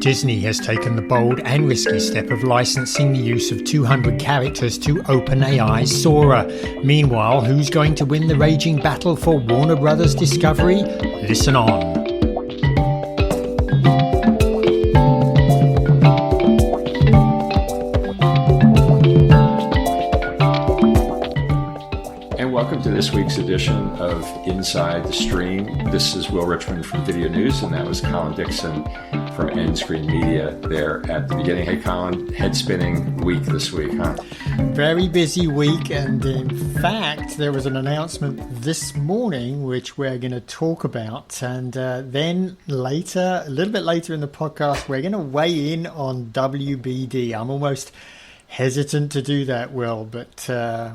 Disney has taken the bold and risky step of licensing the use of 200 characters to OpenAI's Sora. Meanwhile, who's going to win the raging battle for Warner Brothers Discovery? Listen on. Welcome to this week's edition of Inside the Stream. This is Will Richmond from Video News, and that was Colin Dixon from Endscreen Media there at the beginning. Hey, Colin, head-spinning week this week, huh? Very busy week, and in fact, there was an announcement this morning which we're going to talk about, and then later, a little bit later in the podcast, we're going to weigh in on WBD. I'm almost hesitant to do that, Will, but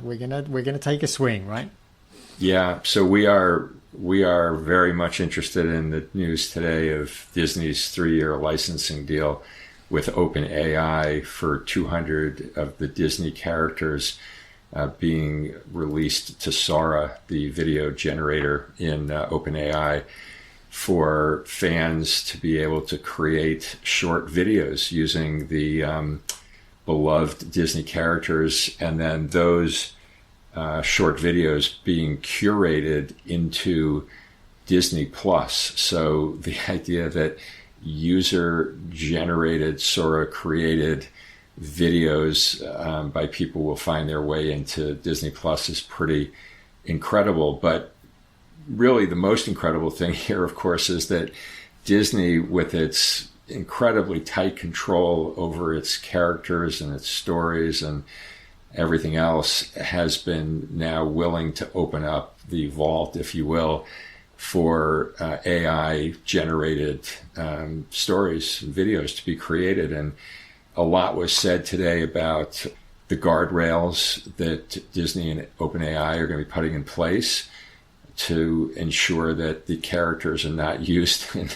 we're gonna take a swing, right? Yeah. So we are very much interested in the news today of Disney's 3-year licensing deal with OpenAI for 200 of the Disney characters being released to Sora, the video generator in OpenAI, for fans to be able to create short videos using the beloved Disney characters, and then those short videos being curated into Disney Plus. So the idea that user-generated, Sora created videos by people will find their way into Disney Plus is pretty incredible. But really the most incredible thing here, of course, is that Disney, with its incredibly tight control over its characters and its stories and everything else, has been now willing to open up the vault, if you will, for AI generated stories and videos to be created. And a lot was said today about the guardrails that Disney and OpenAI are going to be putting in place to ensure that the characters are not used in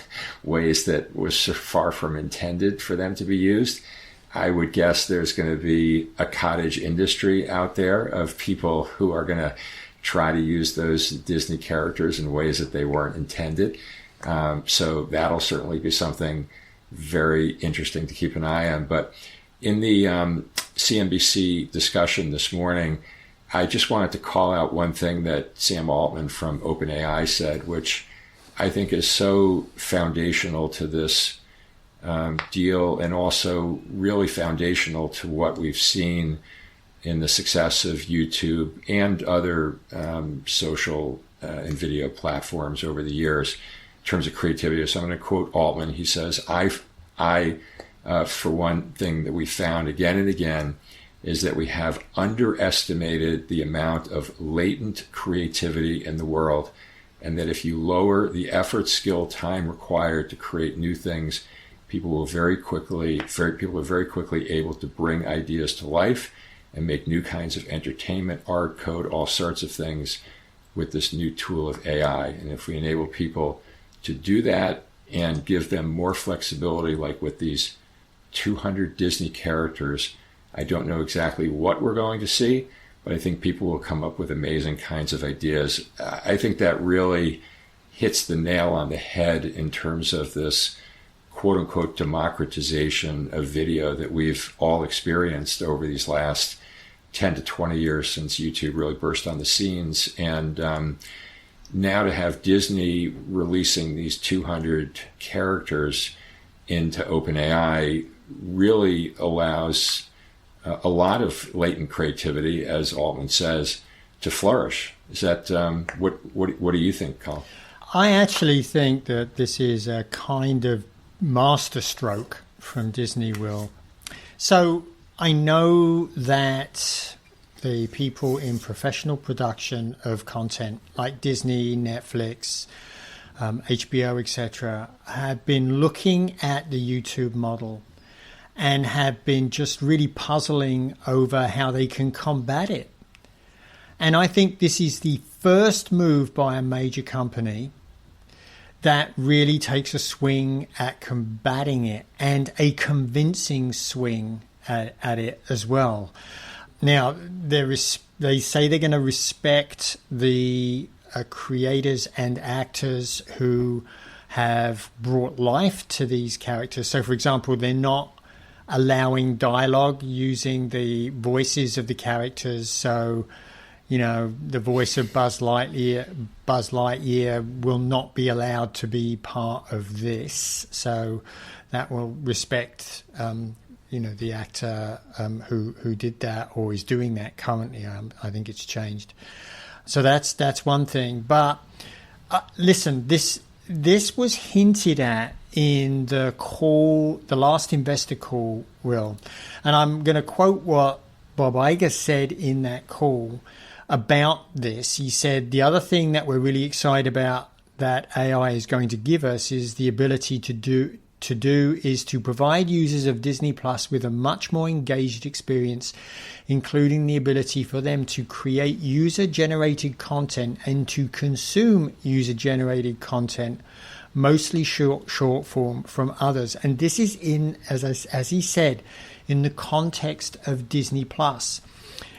ways that was so far from intended for them to be used. I would guess there's going to be a cottage industry out there of people who are going to try to use those Disney characters in ways that they weren't intended. So that'll certainly be something very interesting to keep an eye on. But in the CNBC discussion this morning, I just wanted to call out one thing that Sam Altman from OpenAI said, which I think is so foundational to this deal, and also really foundational to what we've seen in the success of YouTube and other social and video platforms over the years in terms of creativity. So I'm going to quote Altman. He says, I for one thing that we found again and again is that we have underestimated the amount of latent creativity in the world, and that if you lower the effort, skill, time required to create new things, people are very quickly able to bring ideas to life and make new kinds of entertainment, art, code, all sorts of things with this new tool of AI. And if we enable people to do that and give them more flexibility, like with these 200 Disney characters, I don't know exactly what we're going to see, but I think people will come up with amazing kinds of ideas. I think that really hits the nail on the head in terms of this quote-unquote democratization of video that we've all experienced over these last 10 to 20 years since YouTube really burst on the scenes. And now to have Disney releasing these 200 characters into OpenAI really allows a lot of latent creativity, as Altman says, to flourish. Is that what do you think, Colin? I actually think that this is a kind of masterstroke from Disney, Will. So I know that the people in professional production of content like Disney, Netflix, HBO, etc., have been looking at the YouTube model and have been just really puzzling over how they can combat it. And I think this is the first move by a major company that really takes a swing at combating it, and a convincing swing at it as well. Now, they say they're going to respect the creators and actors who have brought life to these characters. So, for example, they're not allowing dialogue using the voices of the characters. So, the voice of Buzz Lightyear will not be allowed to be part of this. So that will respect, the actor who did that or is doing that currently. I think it's changed. So that's one thing. But listen, this was hinted at in the last investor call, Will. And I'm going to quote what Bob Iger said in that call about this. He said, the other thing that we're really excited about that AI is going to give us is the ability to provide users of Disney Plus with a much more engaged experience, including the ability for them to create user-generated content and to consume user-generated content, mostly short form from others. And this is as he said, in the context of Disney Plus.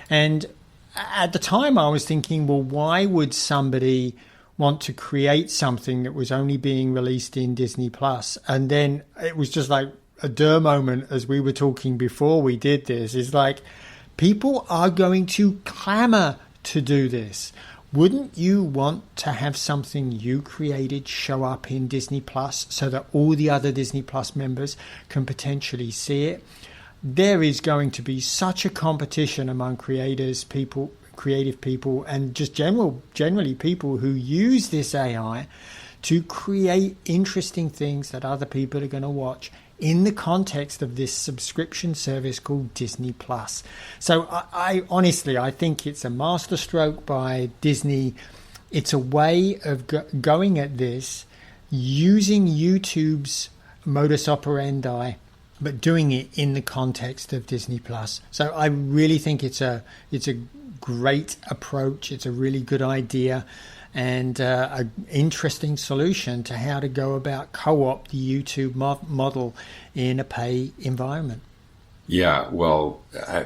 And at the time I was thinking, well, why would somebody want to create something that was only being released in Disney Plus? And then it was just like a duh moment as we were talking before we did this. It's like, people are going to clamor to do this. Wouldn't you want to have something you created show up in Disney Plus so that all the other Disney Plus members can potentially see it? There is going to be such a competition among creative people, and just generally people who use this AI to create interesting things that other people are going to watch in the context of this subscription service called Disney Plus. So I honestly think it's a masterstroke by Disney. It's a way of going at this using YouTube's modus operandi, but doing it in the context of Disney Plus. So I really think it's a great approach. It's a really good idea, and an interesting solution to how to go about co-op the YouTube model in a pay environment. Yeah, well,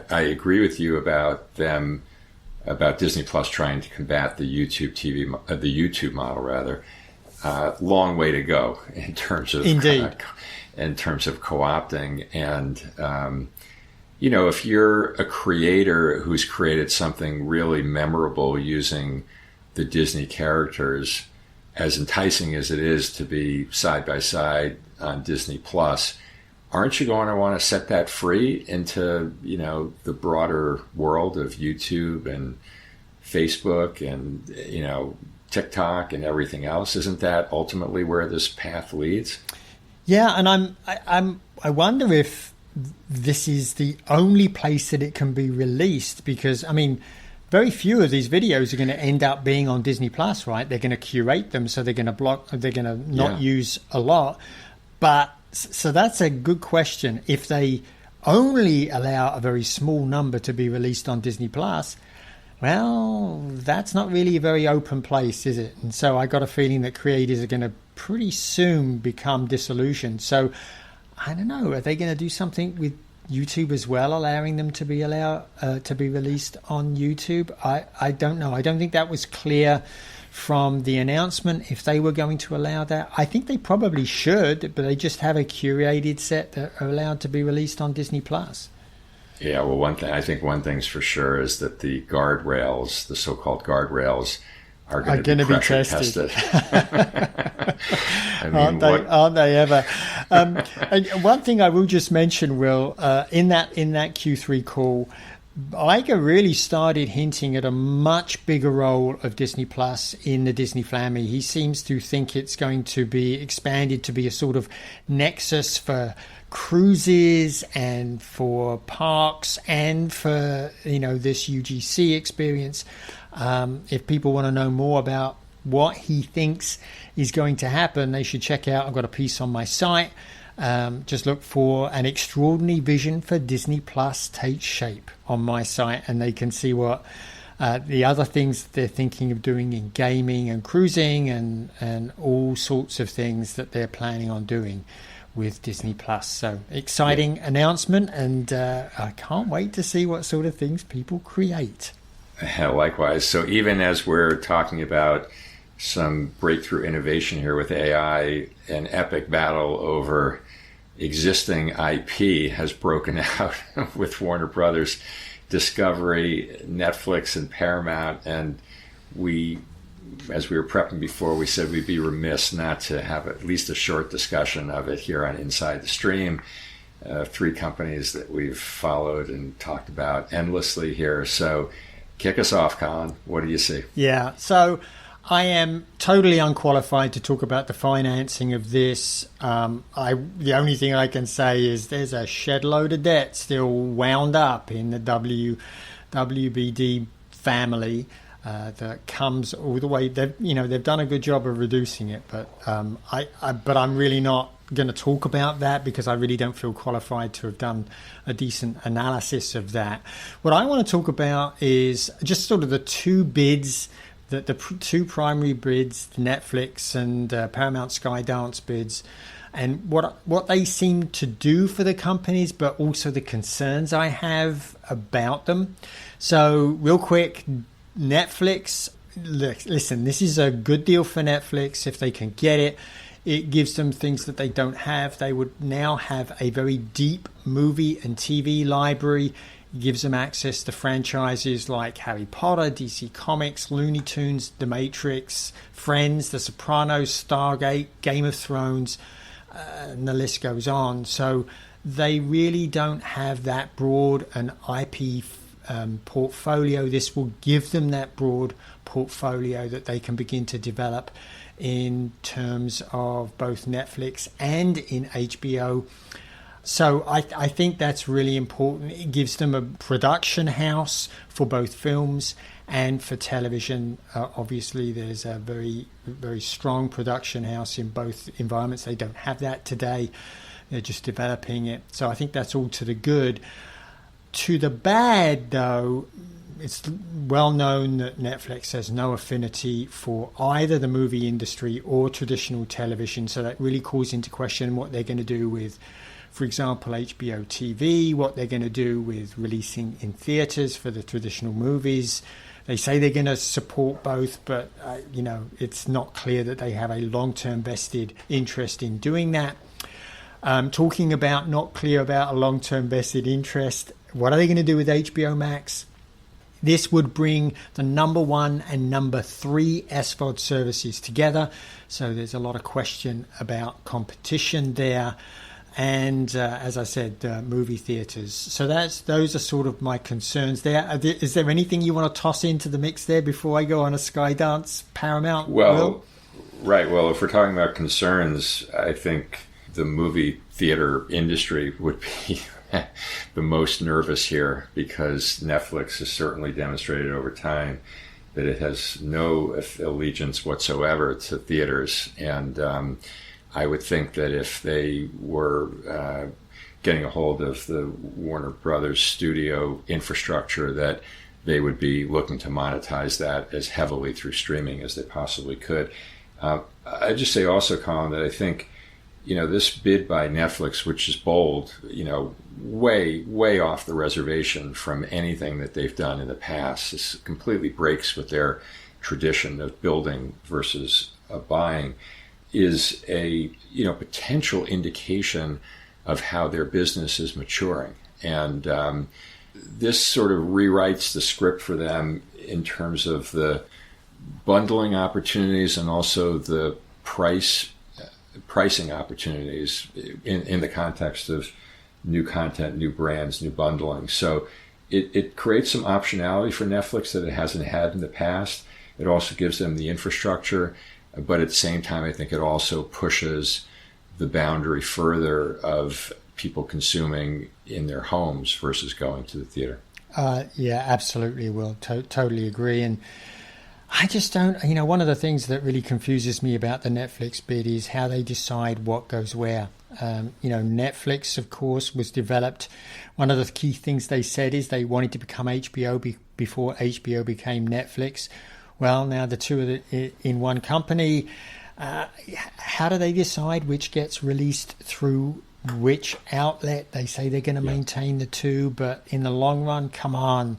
I agree with you about Disney Plus trying to combat the YouTube model rather. Long way to go in terms of in terms of co-opting. And if you're a creator who's created something really memorable using the Disney characters, as enticing as it is to be side by side on Disney Plus, aren't you going to want to set that free into the broader world of YouTube and Facebook and TikTok and everything else? Isn't that ultimately where this path leads? Yeah, and I wonder if this is the only place that it can be released, because very few of these videos are going to end up being on Disney Plus, right? They're going to curate them, so they're going to not use a lot. But so that's a good question. If they only allow a very small number to be released on Disney Plus, well, that's not really a very open place, is it? And so I got a feeling that creators are going to pretty soon become disillusioned. So I don't know. Are they going to do something with YouTube as well, allowing them to be released on YouTube? I don't know. I don't think that was clear from the announcement if they were going to allow that. I think they probably should, but they just have a curated set that are allowed to be released on Disney Plus. Yeah, well, one thing's for sure is that the guardrails, the so-called guardrails, are going to be tested. Aren't they ever? And one thing I will just mention, Will, in that Q3 call, Iger really started hinting at a much bigger role of Disney Plus in the Disney family. He seems to think it's going to be expanded to be a sort of nexus for cruises and for parks and for this UGC experience. If people want to know more about what he thinks is going to happen, they should check out. I've got a piece on my site. Just look for An Extraordinary Vision for Disney Plus Takes Shape on my site, and they can see what the other things they're thinking of doing in gaming and cruising and all sorts of things that they're planning on doing with Disney Plus. So exciting announcement, and I can't wait to see what sort of things people create. Likewise. So even as we're talking about some breakthrough innovation here with AI. An epic battle over existing IP has broken out with Warner Brothers, Discovery, Netflix, and Paramount. And we, as we were prepping before, we said we'd be remiss not to have at least a short discussion of it here on Inside the Stream. 3 companies that we've followed and talked about endlessly here. So kick us off, Colin. What do you see? Yeah, so I am totally unqualified to talk about the financing of this. The only thing I can say is there's a shed load of debt still wound up in the WBD family that comes all the way. They've done a good job of reducing it, but I'm really not going to talk about that because I really don't feel qualified to have done a decent analysis of that. What I want to talk about is just sort of the 2 bids. The 2 primary bids, Netflix and Paramount Skydance bids, and what they seem to do for the companies, but also the concerns I have about them. So real quick, Netflix, listen, this is a good deal for Netflix if they can get it. It gives them things that they don't have. They would now have a very deep movie and TV library. Gives them access to franchises like Harry Potter, DC Comics, Looney Tunes, The Matrix, Friends, The Sopranos, Stargate, Game of Thrones, and the list goes on. So they really don't have that broad an IP portfolio. This will give them that broad portfolio that they can begin to develop in terms of both Netflix and in HBO. So I think that's really important. It gives them a production house for both films and for television. Obviously, there's a very, very strong production house in both environments. They don't have that today. They're just developing it. So I think that's all to the good. To the bad, though, it's well known that Netflix has no affinity for either the movie industry or traditional television. So that really calls into question what they're going to do with, for example, HBO TV, what they're going to do with releasing in theaters for the traditional movies. They say they're going to support both, but, it's not clear that they have a long-term vested interest in doing that. Talking about not clear about a long-term vested interest, what are they going to do with HBO Max? This would bring the number 1 and number 3 SVOD services together. So there's a lot of question about competition there. And as I said, movie theaters. So those are sort of my concerns there. Is there anything you want to toss into the mix there before I go on a Skydance Paramount? Right. Well, if we're talking about concerns, I think the movie theater industry would be the most nervous here because Netflix has certainly demonstrated over time that it has no allegiance whatsoever to theaters. And I would think that if they were getting a hold of the Warner Brothers studio infrastructure, that they would be looking to monetize that as heavily through streaming as they possibly could. I'd just say also, Colin, that I think, this bid by Netflix, which is bold, way, way off the reservation from anything that they've done in the past. This completely breaks with their tradition of building versus buying, is a potential indication of how their business is maturing. And this sort of rewrites the script for them in terms of the bundling opportunities and also the pricing opportunities in the context of new content, new brands, new bundling. So it creates some optionality for Netflix that it hasn't had in the past. It also gives them the infrastructure, but at the same time, I think it also pushes the boundary further of people consuming in their homes versus going to the theater. Yeah, absolutely, Will. Totally agree. And I just don't, one of the things that really confuses me about the Netflix bid is how they decide what goes where. Netflix, of course, was developed. One of the key things they said is they wanted to become HBO before HBO became Netflix. Well, now the two are in one company. How do they decide which gets released through which outlet? They say they're going to maintain the two, but in the long run, come on,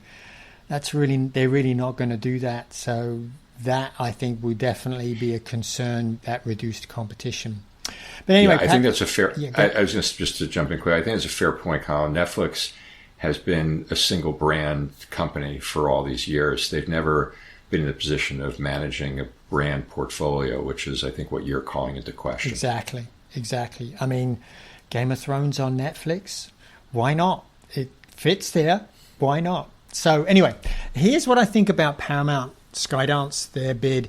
they're really not going to do that. So that I think will definitely be a concern, that reduced competition. But anyway, I think that's a fair. I was just to jump in quick. I think it's a fair point, Colin. Netflix has been a single brand company for all these years. They've never been in the position of managing a brand portfolio, which is, I think, what you're calling into question. Exactly. I mean, Game of Thrones on Netflix. Why not? It fits there. Why not? So anyway, here's what I think about Paramount Skydance, their bid.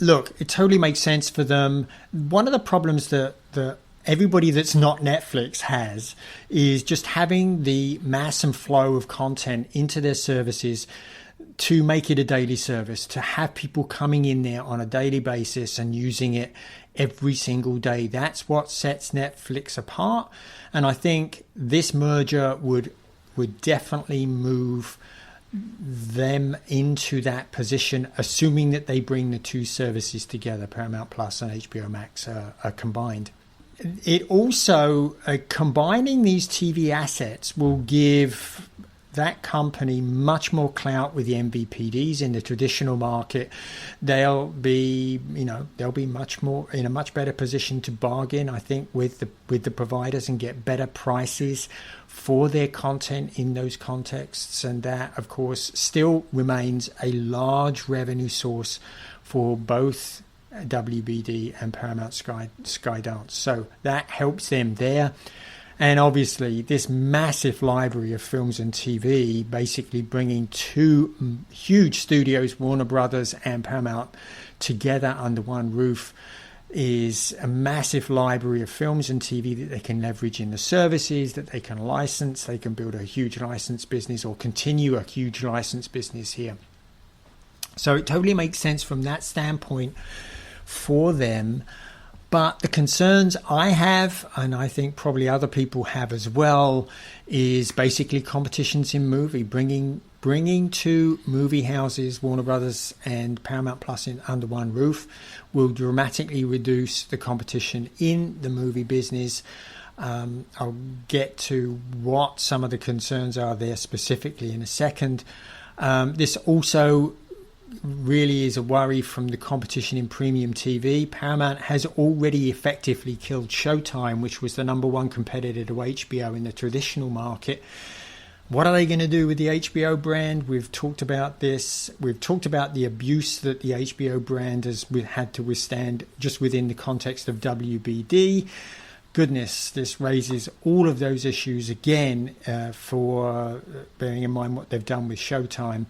Look, it totally makes sense for them. One of the problems that everybody that's not Netflix has is just having the mass and flow of content into their services to make it a daily service, to have people coming in there on a daily basis and using it every single day. That's what sets Netflix apart. And I think this merger would definitely move them into that position, assuming that they bring the two services together, Paramount Plus and HBO Max are combined. It also, combining these TV assets will give that company much more clout with the MVPDs in the traditional market. They'll be much more in a much better position to bargain, I think, with the providers and get better prices for their content in those contexts. And that, of course, still remains a large revenue source for both WBD and Paramount Skydance. So that helps them there. And obviously, this massive library of films and TV, basically bringing two huge studios, Warner Brothers and Paramount, together under one roof, is a massive library of films and TV that they can leverage in the services, that they can license. They can build a huge license business or continue a huge license business here. So it totally makes sense from that standpoint for them. But the concerns I have, and I think probably other people have as well, is basically competitions in movie, bringing two movie houses, Warner Brothers and Paramount Plus, in under one roof, will dramatically reduce the competition in the movie business. I'll get to what some of the concerns are there specifically in a second. This also really is a worry from the competition in premium TV. Paramount has already effectively killed Showtime, which was the number one competitor to HBO in the traditional market. What are they going to do with the HBO brand? We've talked about this. We've talked about the abuse that the HBO brand has had to withstand just within the context of WBD. Goodness, this raises all of those issues again, for bearing in mind what they've done with Showtime.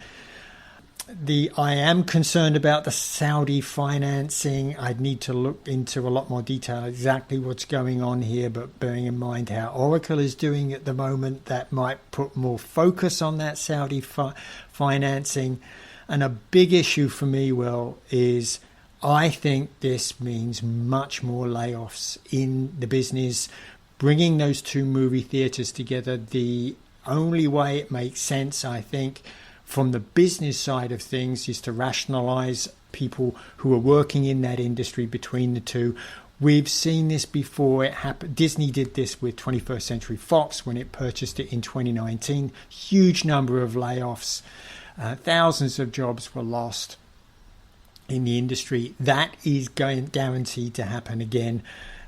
I am concerned about the Saudi financing. I'd need to look into a lot more detail exactly what's going on here, but bearing in mind how Oracle is doing at the moment, that might put more focus on that Saudi financing. And a big issue for me, Will, is I think this means much more layoffs in the business. Bringing those two movie theaters together, the only way it makes sense, I think, from the business side of things, is to rationalize people who are working in that industry between the two. We've seen this before. It happened. Disney did this with 21st Century Fox when it purchased it in 2019. Huge number of layoffs. Thousands of jobs were lost in the industry. That is guaranteed to happen again.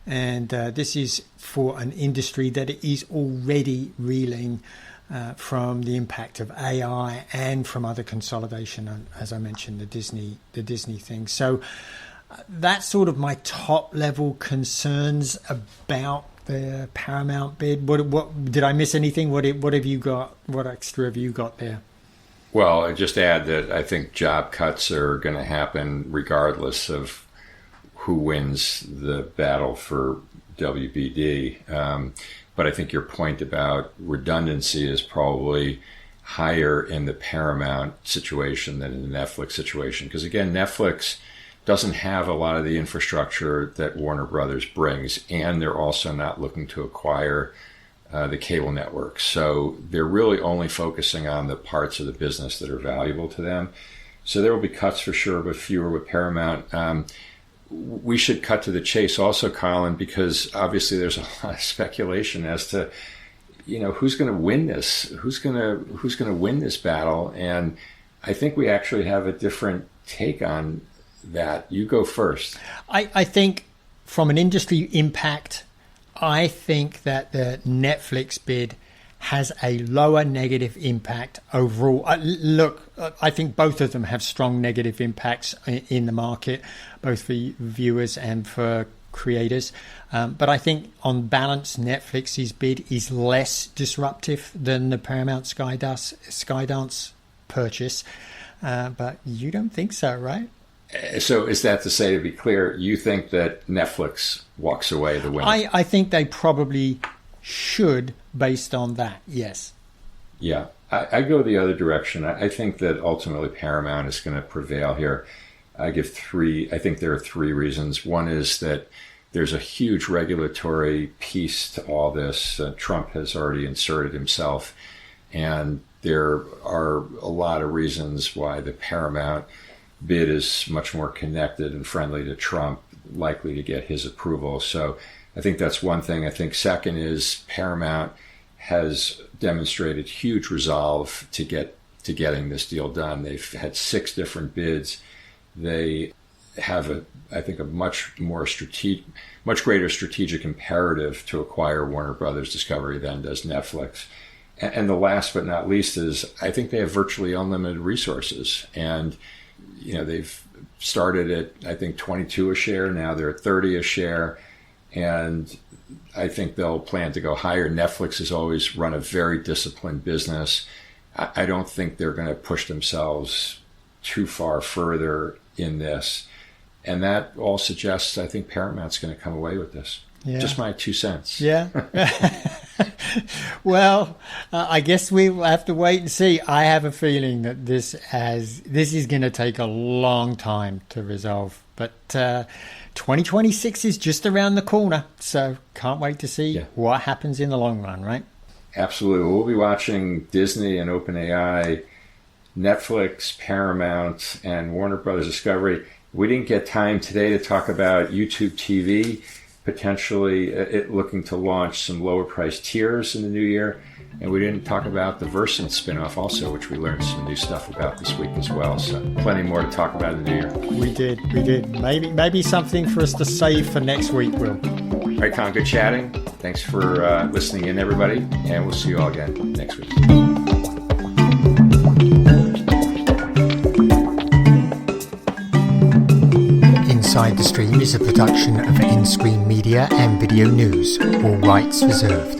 And this is for an industry that is already reeling from the impact of AI and from other consolidation, and as I mentioned, the Disney thing. So that's sort of my top level concerns about the Paramount bid. What did I miss anything? What have you got? What extra have you got there? Well, I just add that I think job cuts are going to happen regardless of who wins the battle for WBD. But I think your point about redundancy is probably higher in the Paramount situation than in the Netflix situation. Because again, Netflix doesn't have a lot of the infrastructure that Warner Brothers brings, and they're also not looking to acquire the cable networks. So they're really only focusing on the parts of the business that are valuable to them. So there will be cuts for sure, but fewer with Paramount. We should cut to the chase also, Colin, because obviously there's a lot of speculation as to, who's going to win this, who's going to win this battle. And I think we actually have a different take on that. You go first. I think from an industry impact, I think that the Netflix bid has a lower negative impact overall. I think both of them have strong negative impacts in the market, both for viewers and for creators. But I think on balance, Netflix's bid is less disruptive than the Paramount Skydance purchase. But you don't think so, right? So is that to say, to be clear, you think that Netflix walks away the winner? I think they probably should, based on that, yes. Yeah, I go the other direction. I think that ultimately Paramount is going to prevail here. I think there are three reasons. One is that there's a huge regulatory piece to all this. Trump has already inserted himself, and there are a lot of reasons why the Paramount bid is much more connected and friendly to Trump, likely to get his approval. So I think that's one thing. I think second is Paramount has demonstrated huge resolve to getting this deal done. They've had 6 different bids. They have I think a much greater strategic imperative to acquire Warner Brothers Discovery than does Netflix. And the last but not least is I think they have virtually unlimited resources. And they've started at, I think, 22 a share. Now they're at 30 a share. And I think they'll plan to go higher. Netflix has always run a very disciplined business. I don't think they're going to push themselves too far further in this. And that all suggests I think Paramount's going to come away with this. Yeah. Just my 2 cents. Yeah. Well, I guess we will have to wait and see. I have a feeling that this is going to take a long time to resolve. But 2026 is just around the corner. So can't wait to see what happens in the long run, right? Absolutely. We'll be watching Disney and OpenAI, Netflix, Paramount, and Warner Brothers Discovery. We didn't get time today to talk about YouTube TV, potentially it looking to launch some lower priced tiers in the new year. And we didn't talk about the Versant spinoff also, which we learned some new stuff about this week as well. So plenty more to talk about in the new year. We did. Maybe something for us to save for next week, Will. All right, Colin, good chatting. Thanks for listening in, everybody. And we'll see you all again next week. Inside the Stream is a production of In-Screen Media and Video News, all rights reserved.